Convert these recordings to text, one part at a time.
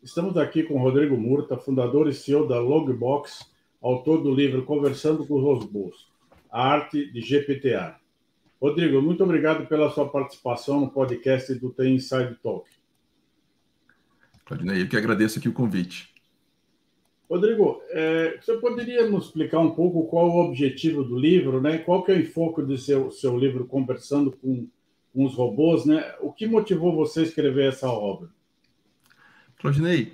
Estamos aqui com Rodrigo Murta, fundador e CEO da Logbox, autor do livro Conversando com os Robôs, a arte de GPTA. Rodrigo, muito obrigado pela sua participação no podcast do TI Inside Talk. Claudinei, eu que agradeço aqui o convite. Rodrigo, você poderia nos explicar um pouco qual o objetivo do livro, né? Qual que é o enfoque do seu livro Conversando com os Robôs, né? O que motivou você a escrever essa obra? Claudinei,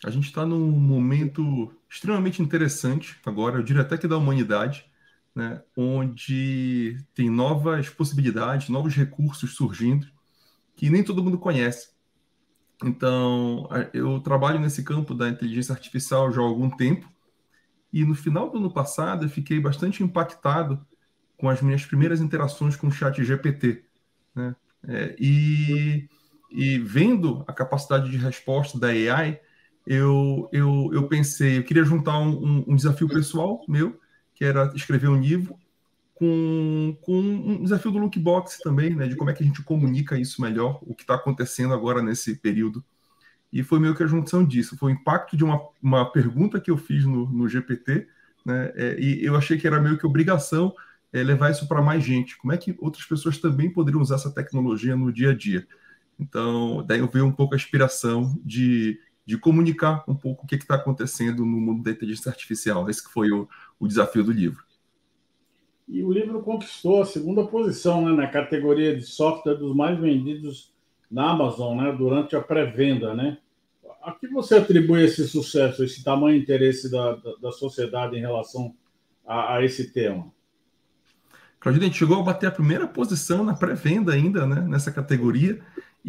a gente está num momento extremamente interessante agora, eu diria até que da humanidade, né? Onde tem novas possibilidades, novos recursos surgindo que nem todo mundo conhece. Então, eu trabalho nesse campo da inteligência artificial já há algum tempo e no final do ano passado eu fiquei bastante impactado com as minhas primeiras interações com o chat GPT, né? E vendo a capacidade de resposta da AI, eu pensei, eu queria juntar um desafio pessoal meu, que era escrever um livro, com um desafio do Lookbox também, né, de como é que a gente comunica isso melhor, o que está acontecendo agora nesse período. E foi meio que a junção disso, foi o impacto de uma pergunta que eu fiz no GPT, né, e eu achei que era meio que obrigação levar isso para mais gente. Como é que outras pessoas também poderiam usar essa tecnologia no dia a dia? Então, daí eu vejo um pouco a inspiração de comunicar um pouco o que está acontecendo no mundo da inteligência artificial. Esse que foi o desafio do livro. E o livro conquistou a segunda posição, né, na categoria de software dos mais vendidos na Amazon, né, durante a pré-venda, né? A que você atribui esse sucesso, esse tamanho interesse da sociedade em relação a esse tema? Claudinei, a gente chegou a bater a primeira posição na pré-venda ainda, né, nessa categoria,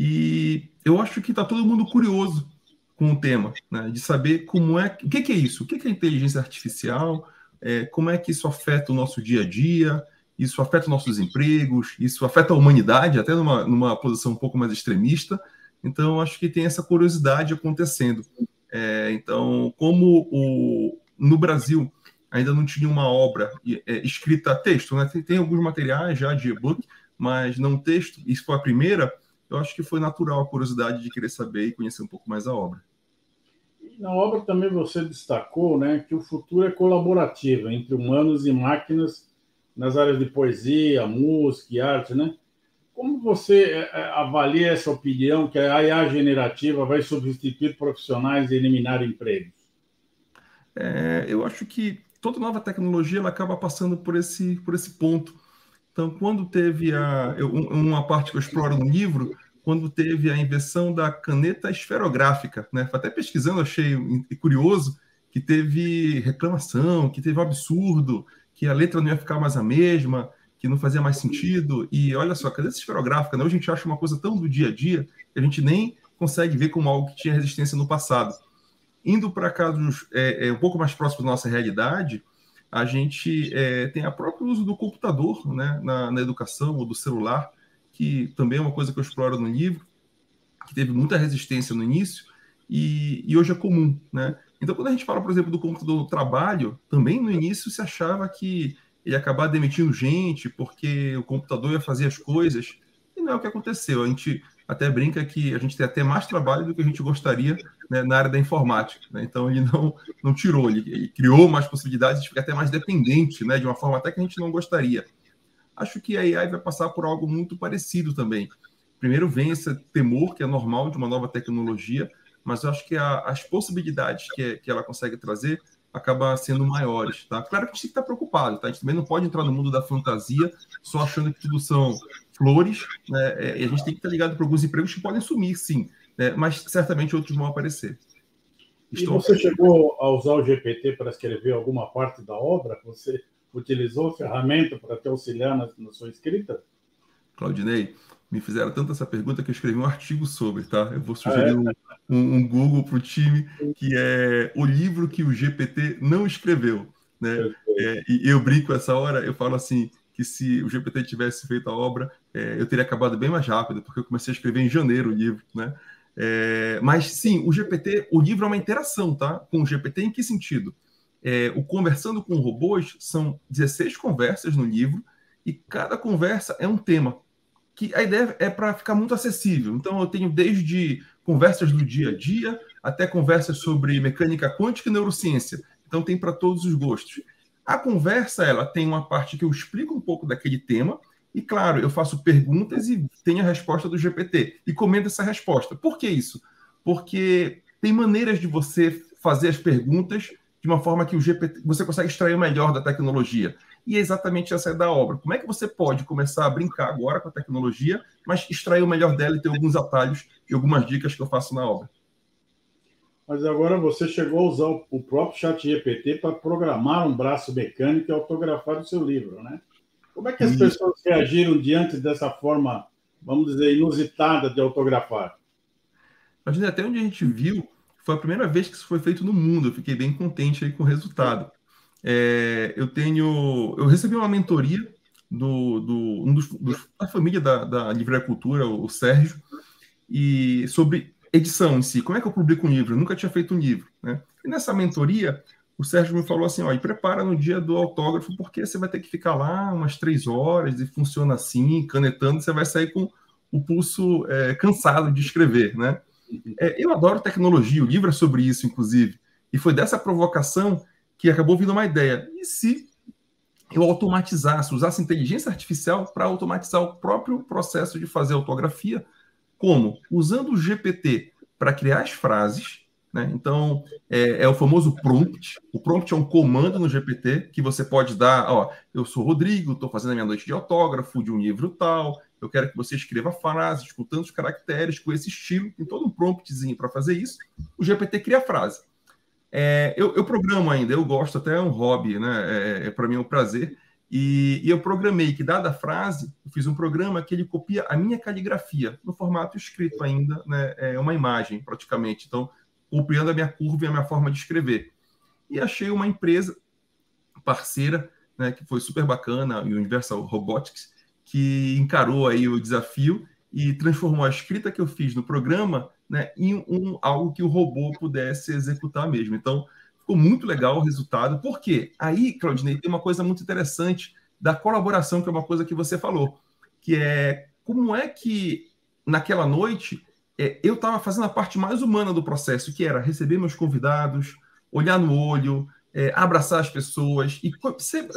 e eu acho que está todo mundo curioso com o tema, né, de saber como o que é isso, o que é inteligência artificial, como é que isso afeta o nosso dia a dia, isso afeta nossos empregos, isso afeta a humanidade, até numa posição um pouco mais extremista. Então, acho que tem essa curiosidade acontecendo. Então, no Brasil ainda não tinha uma obra escrita texto, né? Tem alguns materiais já de e-book, mas não texto. Isso foi a primeira. Eu acho que foi natural a curiosidade de querer saber e conhecer um pouco mais a obra. E na obra também você destacou, né, que o futuro é colaborativo entre humanos e máquinas nas áreas de poesia, música e arte, né? Como você avalia essa opinião que a IA generativa vai substituir profissionais e eliminar empregos? Eu acho que toda nova tecnologia ela acaba passando por esse ponto. Então, quando teve uma parte que eu exploro no livro, quando teve a invenção da caneta esferográfica, né? Até pesquisando, achei curioso que teve reclamação, que teve um absurdo, que a letra não ia ficar mais a mesma, que não fazia mais sentido. E olha só, a caneta esferográfica, né? Hoje a gente acha uma coisa tão do dia a dia que a gente nem consegue ver como algo que tinha resistência no passado. Indo para casos um pouco mais próximos da nossa realidade, a gente tem o próprio uso do computador, né, na educação, ou do celular, que também é uma coisa que eu exploro no livro, que teve muita resistência no início e hoje é comum, né? Então, quando a gente fala, por exemplo, do computador no trabalho, também no início se achava que ia acabar demitindo gente porque o computador ia fazer as coisas, e não é o que aconteceu. A gente até brinca que a gente tem até mais trabalho do que a gente gostaria, né, na área da informática, né? Então, ele não tirou, ele criou mais possibilidades de ficar até mais dependente, né, de uma forma até que a gente não gostaria. Acho que a AI vai passar por algo muito parecido também. Primeiro vem esse temor, que é normal de uma nova tecnologia, mas eu acho que as possibilidades que ela consegue trazer acabam sendo maiores, tá? Claro que a gente tem que estar preocupado, tá? A gente também não pode entrar no mundo da fantasia só achando que tudo são flores, né? E a gente tem que estar ligado para alguns empregos que podem sumir, sim, né? Mas certamente outros vão aparecer. E você chegou a usar o GPT para escrever alguma parte da obra? Você utilizou a ferramenta para te auxiliar na sua escrita? Claudinei, me fizeram tanto essa pergunta que eu escrevi um artigo sobre, tá? Eu vou sugerir um Google para o time, que é o livro que o GPT não escreveu, né? E eu brinco essa hora, eu falo assim, que se o GPT tivesse feito a obra, eu teria acabado bem mais rápido, porque eu comecei a escrever em janeiro o livro, né? Mas sim, o livro é uma interação, tá? Com o GPT, em que sentido? O Conversando com Robôs são 16 conversas no livro, e cada conversa é um tema, que a ideia é para ficar muito acessível. Então, eu tenho desde conversas do dia a dia até conversas sobre mecânica quântica e neurociência. Então tem para todos os gostos. A conversa, ela tem uma parte que eu explico um pouco daquele tema, e claro, eu faço perguntas e tenho a resposta do GPT, e comento essa resposta. Por que isso? Porque tem maneiras de você fazer as perguntas de uma forma que o GPT, você consegue extrair o melhor da tecnologia. E é exatamente essa da obra. Como é que você pode começar a brincar agora com a tecnologia, mas extrair o melhor dela e ter alguns atalhos e algumas dicas que eu faço na obra? Mas agora você chegou a usar o próprio ChatGPT para programar um braço mecânico e autografar o seu livro, né? Como é que as E, pessoas reagiram diante dessa forma, vamos dizer, inusitada de autografar? mas até onde a gente viu, foi a primeira vez que isso foi feito no mundo. Eu fiquei bem contente aí com o resultado. Eu recebi uma mentoria da família da Livraria Cultura, o Sérgio, e sobre edição em si, como é que eu publico um livro? Eu nunca tinha feito um livro, né? E nessa mentoria, o Sérgio me falou assim, ó, e prepara no dia do autógrafo, porque você vai ter que ficar lá umas 3 horas e funciona assim, canetando, você vai sair com o pulso cansado de escrever, né? Eu adoro tecnologia, o livro é sobre isso, inclusive, e foi dessa provocação que acabou vindo uma ideia. E se eu automatizasse, usasse inteligência artificial para automatizar o próprio processo de fazer autografia, como? Usando o GPT para criar as frases, né? Então, é o famoso prompt. O prompt é um comando no GPT que você pode dar, ó, eu sou Rodrigo, estou fazendo a minha noite de autógrafo de um livro tal, eu quero que você escreva frases com tantos caracteres, com esse estilo, tem todo um promptzinho para fazer isso. O GPT cria a frase. Eu programo ainda, eu gosto, até é um hobby, né? Para mim é um prazer. E eu programei que, dada a frase, eu fiz um programa que ele copia a minha caligrafia, no formato escrito ainda, né? É uma imagem, praticamente. Então, copiando a minha curva e a minha forma de escrever. E achei uma empresa parceira, né, que foi super bacana, a Universal Robotics, que encarou aí o desafio e transformou a escrita que eu fiz no programa, né, em algo que o robô pudesse executar mesmo. Então, ficou muito legal o resultado. Por quê? Aí, Claudinei, tem uma coisa muito interessante da colaboração, que é uma coisa que você falou, que é como é que naquela noite eu estava fazendo a parte mais humana do processo, que era receber meus convidados, olhar no olho, abraçar as pessoas e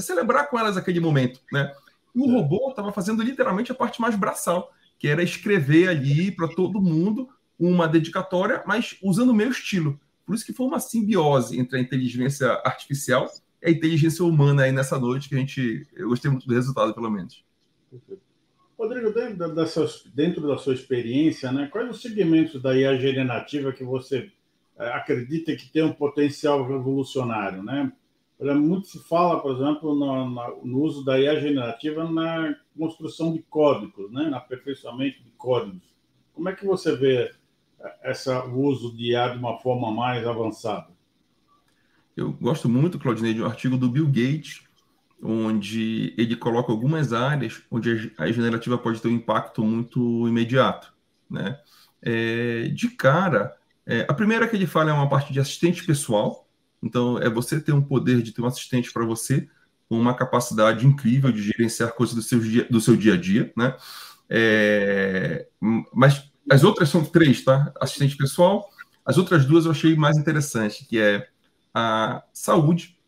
celebrar com elas aquele momento, né? E o robô estava fazendo literalmente a parte mais braçal, que era escrever ali para todo mundo uma dedicatória, mas usando o meu estilo. Por isso que foi uma simbiose entre a inteligência artificial e a inteligência humana aí nessa noite, que eu gostei muito do resultado, pelo menos. Rodrigo, dentro da sua experiência, né, quais os segmentos da IA generativa que você acredita que tem um potencial revolucionário, né? Muito se fala, por exemplo, no uso da IA generativa na construção de códigos, né? No aperfeiçoamento de códigos. Como é que você vê o uso de IA de uma forma mais avançada? Eu gosto muito, Claudinei, de um artigo do Bill Gates, onde ele coloca algumas áreas onde a generativa pode ter um impacto muito imediato, né? De cara, a primeira que ele fala é uma parte de assistente pessoal, então é você ter um poder de ter um assistente para você, com uma capacidade incrível de gerenciar coisas do seu dia a dia, né? Mas as outras são 3, tá? Assistente pessoal. As outras 2 eu achei mais interessante, que é a saúde.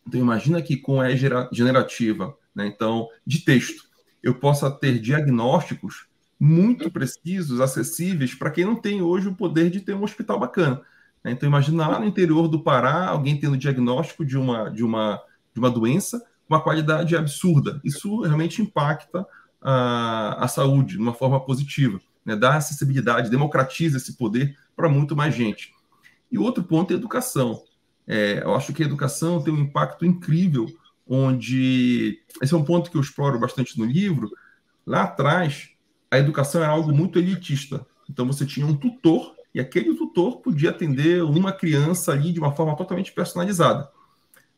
Então, imagina que com a generativa, né, então, de texto, eu possa ter diagnósticos muito precisos, acessíveis, para quem não tem hoje o poder de ter um hospital bacana. Né? Então, imagina lá no interior do Pará, alguém tendo diagnóstico de uma doença com uma qualidade absurda. Isso realmente impacta a saúde de uma forma positiva, né? Dá acessibilidade, democratiza esse poder para muito mais gente. E outro ponto é a educação. Eu acho que a educação tem um impacto incrível, onde esse é um ponto que eu exploro bastante no livro. Lá atrás, a educação era algo muito elitista. Então, você tinha um tutor, e aquele tutor podia atender uma criança ali de uma forma totalmente personalizada.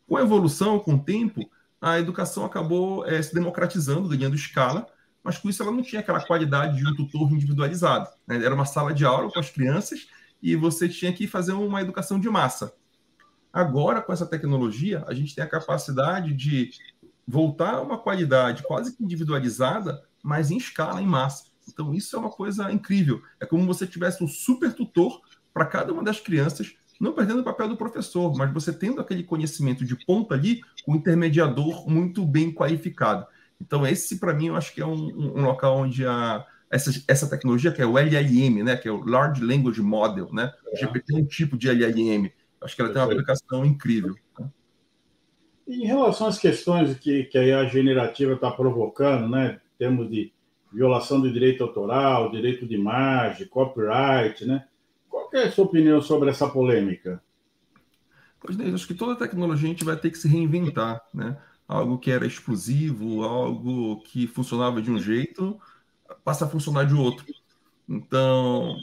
Com a evolução, com o tempo, a educação acabou se democratizando, ganhando escala, mas com isso ela não tinha aquela qualidade de um tutor individualizado, né? Era uma sala de aula com as crianças e você tinha que fazer uma educação de massa. Agora, com essa tecnologia, a gente tem a capacidade de voltar a uma qualidade quase que individualizada, mas em escala, em massa. Então, isso é uma coisa incrível. É como se você tivesse um super tutor para cada uma das crianças, não perdendo o papel do professor, mas você tendo aquele conhecimento de ponta ali, com um intermediador muito bem qualificado. Então, esse, para mim, eu acho que é um local onde essa tecnologia, que é o LLM, né, que é o Large Language Model, né? O GPT é um tipo de LLM. Acho que ela tem uma aplicação incrível. Né? Em relação às questões que a IA generativa está provocando, né, em termos de violação do direito autoral, direito de imagem, copyright, né? Qual que é a sua opinião sobre essa polêmica? Pois é, acho que toda tecnologia a gente vai ter que se reinventar, né? Algo que era exclusivo, algo que funcionava de um jeito, passa a funcionar de outro. Então,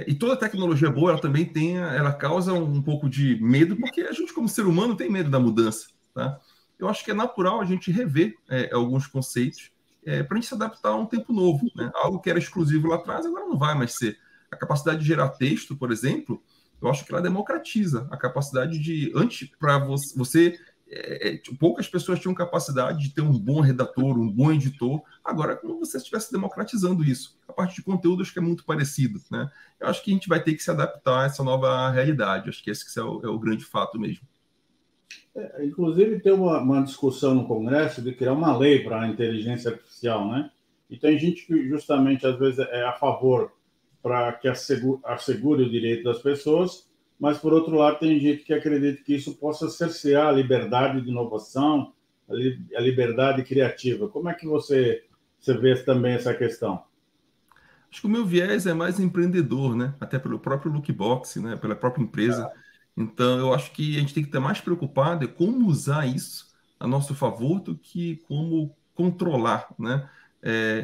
e toda tecnologia boa, ela também ela causa um pouco de medo, porque a gente, como ser humano, tem medo da mudança, tá? Eu acho que é natural a gente rever alguns conceitos para a gente se adaptar a um tempo novo, né? Algo que era exclusivo lá atrás, agora não vai mais ser. A capacidade de gerar texto, por exemplo, eu acho que ela democratiza a capacidade de, antes, para você poucas pessoas tinham capacidade de ter um bom redator, um bom editor. Agora é como se você estivesse democratizando isso. A parte de conteúdo acho que é muito parecido, né? Eu acho que a gente vai ter que se adaptar a essa nova realidade. Acho que esse que é o grande fato mesmo. Inclusive, tem uma discussão no Congresso de criar uma lei para a inteligência artificial, né? E tem gente que, justamente, às vezes é a favor para que assegure o direito das pessoas, mas, por outro lado, tem gente que acredita que isso possa cercear a liberdade de inovação, a liberdade criativa. Como é que você vê também essa questão? Acho que o meu viés é mais empreendedor, né? Até pelo próprio Lookbox, né? Pela própria empresa. Então, eu acho que a gente tem que estar mais preocupado em como usar isso a nosso favor do que como controlar, né?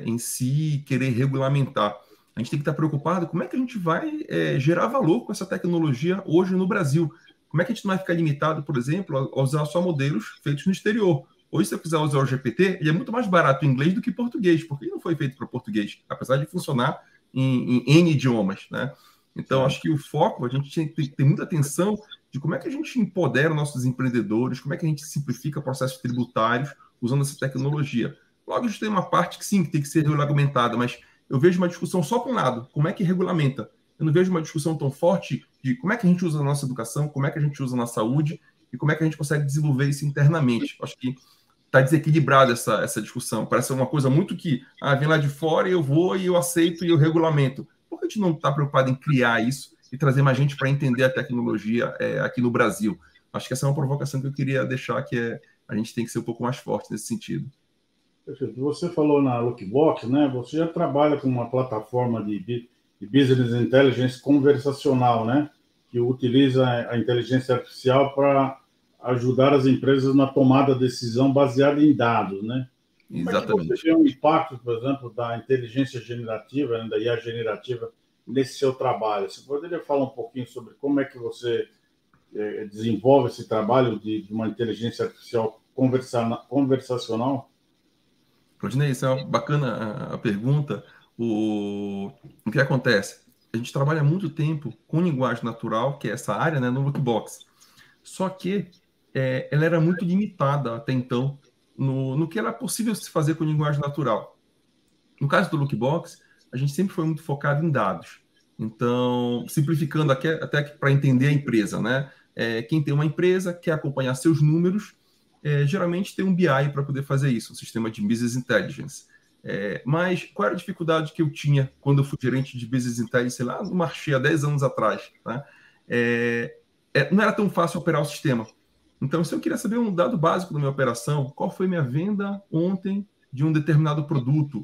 Em si, querer regulamentar. A gente tem que estar preocupado como é que a gente vai gerar valor com essa tecnologia hoje no Brasil. Como é que a gente não vai ficar limitado, por exemplo, a usar só modelos feitos no exterior? Hoje, se eu quiser usar o GPT, ele é muito mais barato em inglês do que em português, porque ele não foi feito para português, apesar de funcionar em N idiomas, né? Então, acho que o foco, a gente tem que ter muita atenção de como é que a gente empodera nossos empreendedores, como é que a gente simplifica processos tributários usando essa tecnologia. Logo, a gente tem uma parte que sim, que tem que ser regulamentada, mas eu vejo uma discussão só para um lado, como é que regulamenta? Eu não vejo uma discussão tão forte de como é que a gente usa na nossa educação, como é que a gente usa na saúde e como é que a gente consegue desenvolver isso internamente. Acho que está desequilibrada essa discussão. Parece uma coisa muito que vem lá de fora e eu vou e eu aceito e eu regulamento. Por que a gente não está preocupado em criar isso e trazer mais gente para entender a tecnologia aqui no Brasil? Acho que essa é uma provocação que eu queria deixar, que a gente tem que ser um pouco mais forte nesse sentido. Você falou na Lookbox, né? Você já trabalha com uma plataforma de business intelligence conversacional, né? Que utiliza a inteligência artificial para ajudar as empresas na tomada de decisão baseada em dados, né? Exatamente. Como é que você vê o impacto, por exemplo, da inteligência generativa, né, da IA generativa, nesse seu trabalho? Você poderia falar um pouquinho sobre como é que você desenvolve esse trabalho de uma inteligência artificial conversacional? Claudinei, isso é uma bacana a pergunta. O que acontece? A gente trabalha muito tempo com linguagem natural, que é essa área, né, no Lookbox. Só que ela era muito limitada até então no que era possível se fazer com linguagem natural. No caso do Lookbox, a gente sempre foi muito focado em dados. Então, simplificando até para entender a empresa, né? Quem tem uma empresa quer acompanhar seus números, geralmente tem um BI para poder fazer isso, um sistema de Business Intelligence. Mas qual era a dificuldade que eu tinha quando eu fui gerente de Business Intelligence lá no Marché, há 10 anos atrás? Tá? Não era tão fácil operar o sistema. Então, se eu queria saber um dado básico da minha operação, qual foi minha venda ontem de um determinado produto,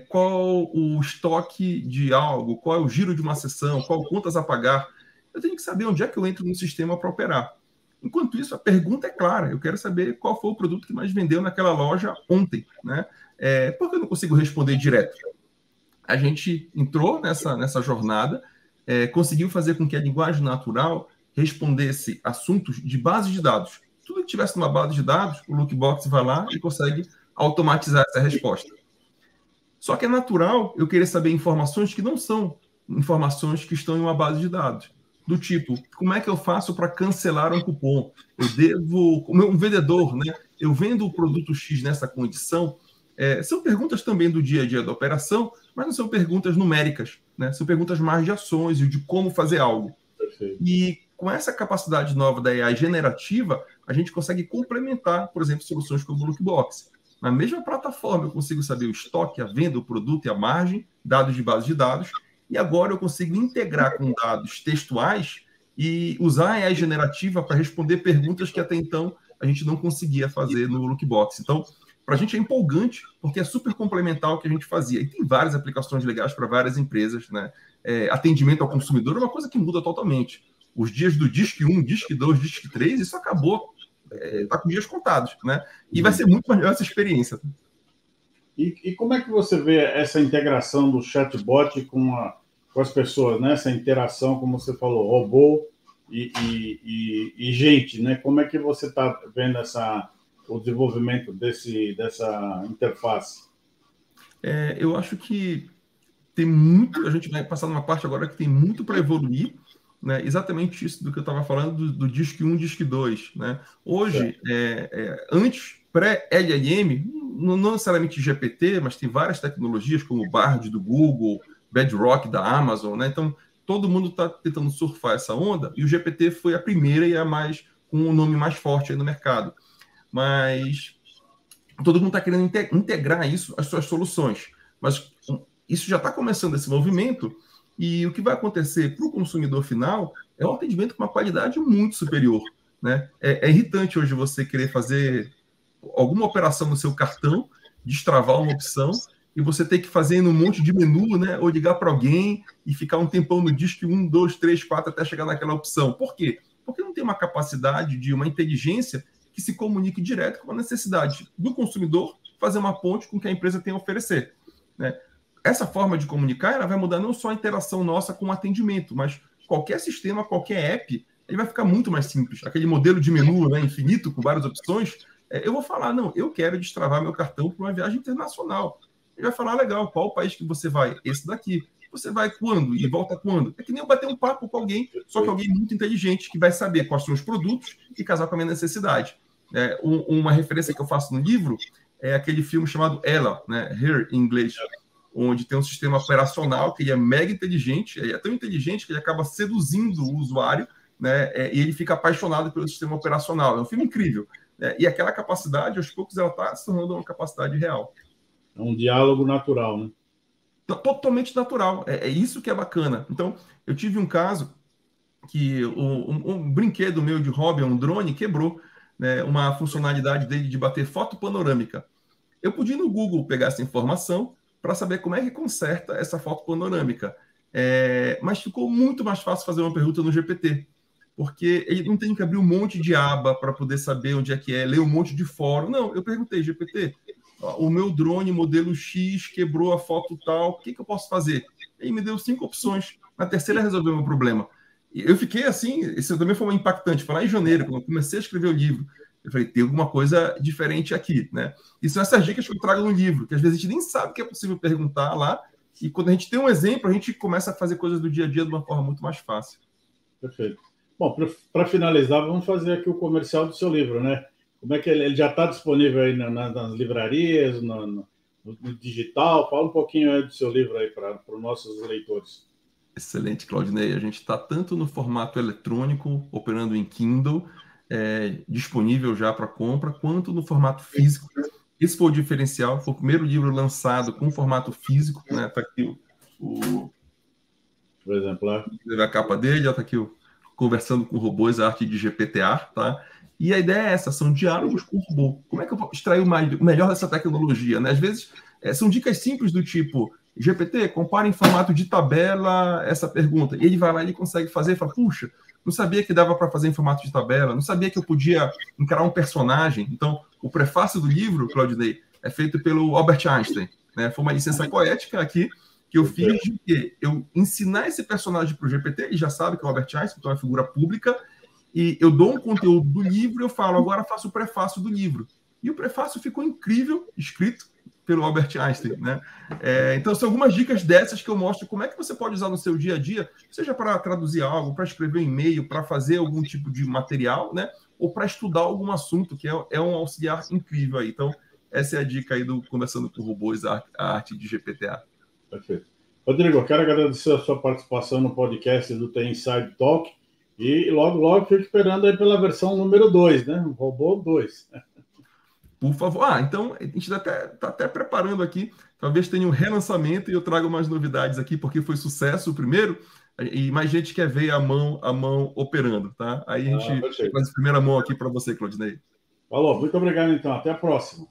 qual o estoque de algo, qual é o giro de uma sessão, qual contas a pagar, eu tenho que saber onde é que eu entro no sistema para operar. Enquanto isso, a pergunta é clara, eu quero saber qual foi o produto que mais vendeu naquela loja ontem, né? Por que eu não consigo responder direto? A gente entrou nessa jornada, conseguiu fazer com que a linguagem natural respondesse assuntos de base de dados. Tudo que tivesse numa base de dados, o Lookbox vai lá e consegue automatizar essa resposta. Só que é natural eu querer saber informações que não são informações que estão em uma base de dados. Do tipo, como é que eu faço para cancelar um cupom? Um vendedor, né? Eu vendo o produto X nessa condição. São perguntas também do dia a dia da operação, mas não são perguntas numéricas. né? São perguntas mais de ações e de como fazer algo. Perfeito. E com essa capacidade nova da AI generativa, a gente consegue complementar, por exemplo, soluções como o Lookbox. Na mesma plataforma, eu consigo saber o estoque, a venda, o produto e a margem, dados de base de dados, e agora eu consigo integrar com dados textuais e usar a AI generativa para responder perguntas que até então a gente não conseguia fazer no Lookbox. Então, para a gente é empolgante, porque é super complementar o que a gente fazia. E tem várias aplicações legais para várias empresas, né? Atendimento ao consumidor é uma coisa que muda totalmente. Os dias do Disque 1, Disque 2, Disque 3, isso acabou. Está com dias contados, né? E vai ser muito melhor essa experiência. E como é que você vê essa integração do chatbot com as pessoas, né? Essa interação, como você falou, robô e gente, né? Como é que você está vendo o desenvolvimento dessa interface? Eu acho que tem muito, a gente vai passar numa parte agora que tem muito para evoluir, né? Exatamente isso do que eu estava falando do Disque 1, Disque 2, né? Hoje, antes, pré-LLM, não necessariamente GPT, mas tem várias tecnologias como o Bard do Google, Bedrock da Amazon, né? Então, todo mundo está tentando surfar essa onda e o GPT foi a primeira e a mais com o nome mais forte aí no mercado. Mas todo mundo está querendo integrar isso às suas soluções. Mas isso já está começando esse movimento e o que vai acontecer para o consumidor final é um atendimento com uma qualidade muito superior, né? É irritante hoje você querer fazer alguma operação no seu cartão, destravar uma opção e você ter que fazer um monte de menu, né? Ou ligar para alguém e ficar um tempão no disco 1, 2, 3, 4 até chegar naquela opção. Por quê? Porque não tem uma capacidade de uma inteligência que se comunique direto com a necessidade do consumidor fazer uma ponte com o que a empresa tem a oferecer, né? Essa forma de comunicar ela vai mudar não só a interação nossa com o atendimento, mas qualquer sistema, qualquer app, ele vai ficar muito mais simples. Aquele modelo de menu, né, infinito, com várias opções, eu vou falar, não, eu quero destravar meu cartão para uma viagem internacional. Ele vai falar, legal, qual o país que você vai? Esse daqui. Você vai quando? E volta quando? É que nem eu bater um papo com alguém, só que alguém muito inteligente, que vai saber quais são os produtos e casar com a minha necessidade. Uma referência que eu faço no livro é aquele filme chamado Ela, né, Her, em inglês, onde tem um sistema operacional que ele é mega inteligente, ele é tão inteligente que ele acaba seduzindo o usuário, né, e ele fica apaixonado pelo sistema operacional. É um filme incrível. E aquela capacidade, aos poucos, ela está se tornando uma capacidade real. É um diálogo natural, né? Totalmente natural. É isso que é bacana. Então, eu tive um caso que um brinquedo meu de hobby, um drone, quebrou, né, uma funcionalidade dele de bater foto panorâmica. Eu podia ir no Google pegar essa informação para saber como é que conserta essa foto panorâmica. Mas ficou muito mais fácil fazer uma pergunta no GPT, porque ele não tem que abrir um monte de aba para poder saber onde é que é, ler um monte de fórum. Não, eu perguntei, GPT, o meu drone modelo X quebrou a foto tal, o que eu posso fazer? Ele me deu 5 opções. Na terceira resolveu o meu problema. E eu fiquei assim, isso também foi impactante. Foi lá em janeiro, quando eu comecei a escrever o livro. Eu falei, tem alguma coisa diferente aqui, né? E são essas dicas que eu trago no livro, que às vezes a gente nem sabe que é possível perguntar lá, e quando a gente tem um exemplo, a gente começa a fazer coisas do dia a dia de uma forma muito mais fácil. Perfeito. Bom, para finalizar, vamos fazer aqui o comercial do seu livro, né? Como é que ele já está disponível aí nas livrarias, no digital? Fala um pouquinho aí do seu livro aí para os nossos leitores. Excelente, Claudinei. A gente está tanto no formato eletrônico, operando em Kindle, disponível já para compra, quanto no formato físico. Esse foi o diferencial, foi o primeiro livro lançado com formato físico, né? Está aqui por exemplo, a capa dele, está aqui Conversando com Robôs, a arte de GPTA, tá? E a ideia é essa, são diálogos com o robô. Como é que eu vou extrair o melhor dessa tecnologia, né? Às vezes, são dicas simples do tipo, GPT, compara em formato de tabela essa pergunta. E ele vai lá e ele consegue fazer e fala, puxa, não sabia que dava para fazer em formato de tabela, não sabia que eu podia encarar um personagem. Então, o prefácio do livro, Claudinei, é feito pelo Albert Einstein, né? Foi uma licença poética aqui, que eu fiz de quê? Eu ensinar esse personagem para o GPT, ele já sabe que é o Albert Einstein, então é uma figura pública, e eu dou um conteúdo do livro e eu falo, agora faço o prefácio do livro. E o prefácio ficou incrível, escrito pelo Albert Einstein, né? Então, são algumas dicas dessas que eu mostro como é que você pode usar no seu dia a dia, seja para traduzir algo, para escrever um e-mail, para fazer algum tipo de material, né? Ou para estudar algum assunto, que é um auxiliar incrível aí. Então, essa é a dica aí do Conversando com Robôs, a arte de GPTA. Perfeito. Rodrigo, eu quero agradecer a sua participação no podcast do The Inside Talk e logo fico esperando aí pela versão número 2, né? O Robô 2. Por favor. Então a gente está até preparando aqui. Talvez tenha um relançamento e eu trago mais novidades aqui, porque foi sucesso o primeiro, e mais gente quer ver a mão operando, tá? Aí a gente Perfeito. faz a primeira mão aqui para você, Claudinei. Falou, muito obrigado então. Até a próxima.